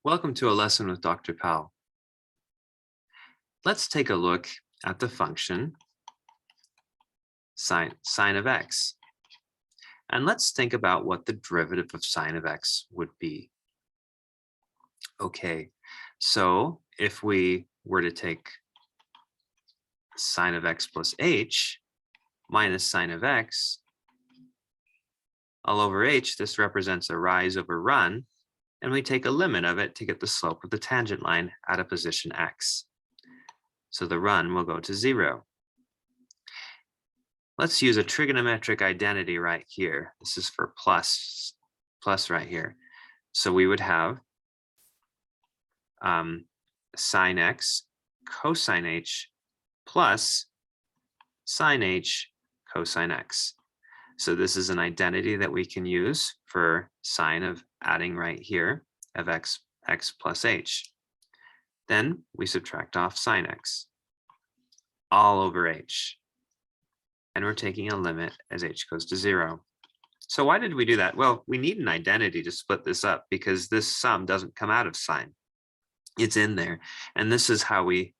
Welcome to a lesson with Dr. Powell. Let's take a look at the function sine of x. And let's think about what the derivative of sine of x would be. Okay, so if we were to take sine of x plus h minus sine of x all over h, this represents a rise over run, and we take a limit of it to get the slope of the tangent line at a position x. So the run will go to 0. Let's use a trigonometric identity right here. This is for plus right here. So we would have sine x cosine h plus sine h cosine x. So this is an identity that we can use for sine of adding right here of x plus h. Then we subtract off sine x all over h. And we're taking a limit as h goes to 0. So why did we do that? Well, we need an identity to split this up because this sum doesn't come out of sine. It's in there. And this is how we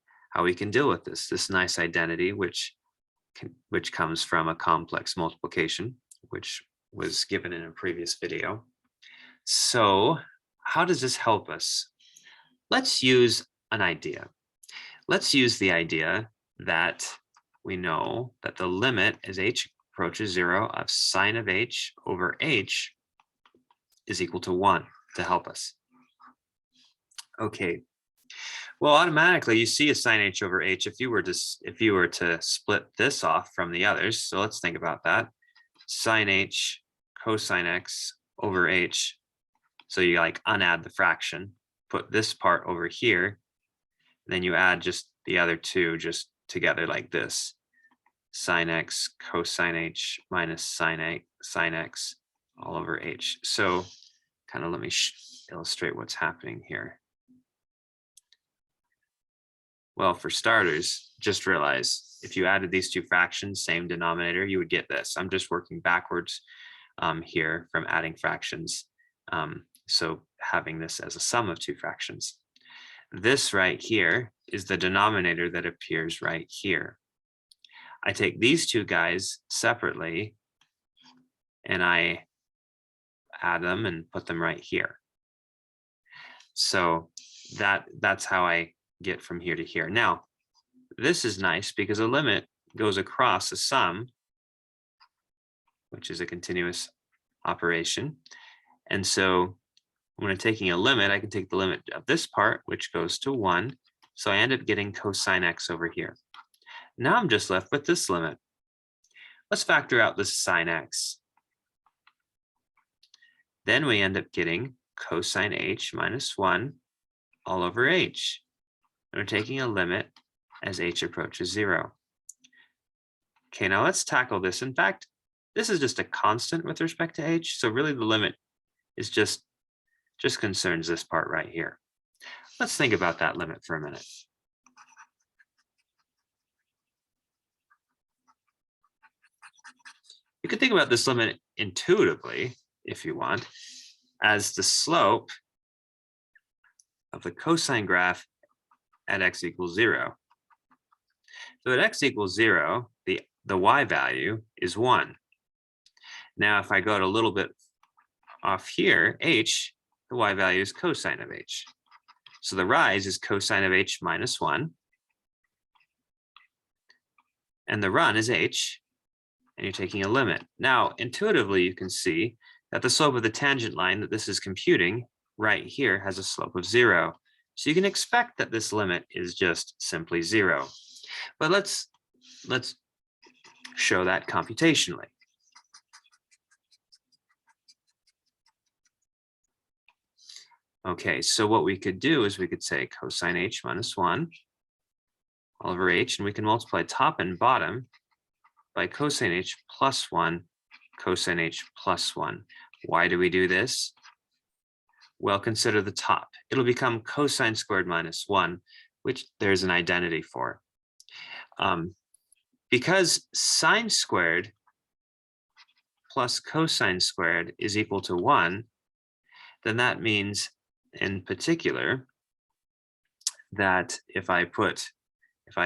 can deal with this nice identity, which comes from a complex multiplication, which was given in a previous video. So how does this help us? Let's use an idea. Let's use the idea that we know that the limit as h approaches 0 of sine of h over h is equal to 1 to help us. Okay. Well, automatically you see a sine h over h if you were to split this off from the others. So let's think about that. Sine h cosine x over h. So you unadd the fraction, put this part over here, then you add just the other two just together like this. Sine x cosine h minus sine x all over h. So kind of let me illustrate what's happening here. Well, for starters, just realize if you added these two fractions, same denominator, you would get this. I'm just working backwards here from adding fractions. So having this as a sum of two fractions. This right here is the denominator that appears right here. I take these two guys separately and I add them and put them right here. So that's how I get from here to here. Now, this is nice because a limit goes across a sum, which is a continuous operation. And so when I'm taking a limit, I can take the limit of this part, which goes to 1. So I end up getting cosine x over here. Now I'm just left with this limit. Let's factor out this sine x. Then we end up getting cosine h minus 1 all over h. And we're taking a limit as h approaches 0. Okay, now let's tackle this. In fact, this is just a constant with respect to h. So really the limit is just concerns this part right here. Let's think about that limit for a minute. You can think about this limit intuitively, if you want, as the slope of the cosine graph at x equals 0. So at x equals 0, the y value is 1. Now, if I go a little bit off here, h, the y value is cosine of h. So the rise is cosine of h minus 1. And the run is h, and you're taking a limit. Now, intuitively, you can see that the slope of the tangent line that this is computing right here has a slope of 0. So you can expect that this limit is just simply 0. But let's show that computationally. Okay, so what we could do is we could say cosine h minus 1 all over h, and we can multiply top and bottom by cosine h plus 1, cosine h plus 1. Why do we do this? Well, consider the top. It'll become cosine squared minus 1, which there's an identity for. Because sine squared plus cosine squared is equal to 1, then that means in particular that if I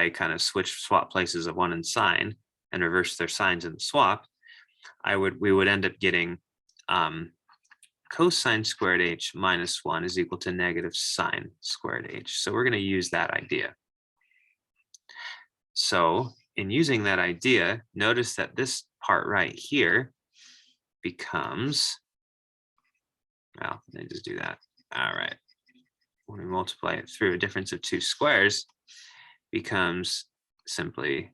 kind of swap places of 1 and sine and reverse their signs in the swap, we would end up getting cosine squared h minus 1 is equal to negative sine squared h. So we're going to use that idea. So in using that idea, notice that this part right here becomes, well, let me just do that. All right. When we multiply it through, a difference of 2 squares becomes simply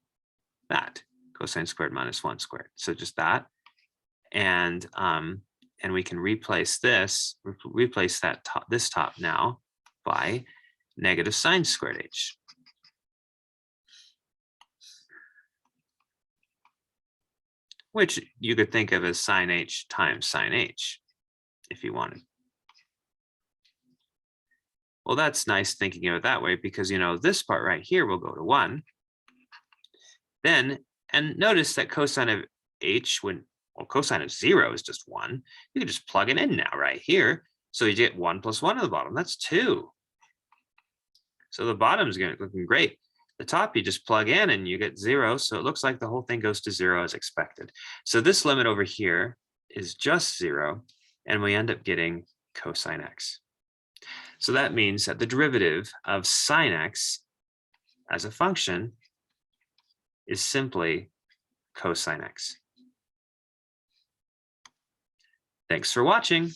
that, cosine squared minus 1 squared. So just that. And we can replace this, this top now by negative sine squared h. Which you could think of as sine h times sine h if you wanted. Well, that's nice thinking of it that way because, you know, this part right here will go to 1. Then, and notice that cosine of h, cosine of 0 is just 1. You can just plug it in now right here. So you get 1 plus 1 at the bottom. That's 2. So the bottom is looking great. The top you just plug in and you get 0. So it looks like the whole thing goes to 0 as expected. So this limit over here is just 0. And we end up getting cosine x. So that means that the derivative of sine x as a function is simply cosine x. Thanks for watching.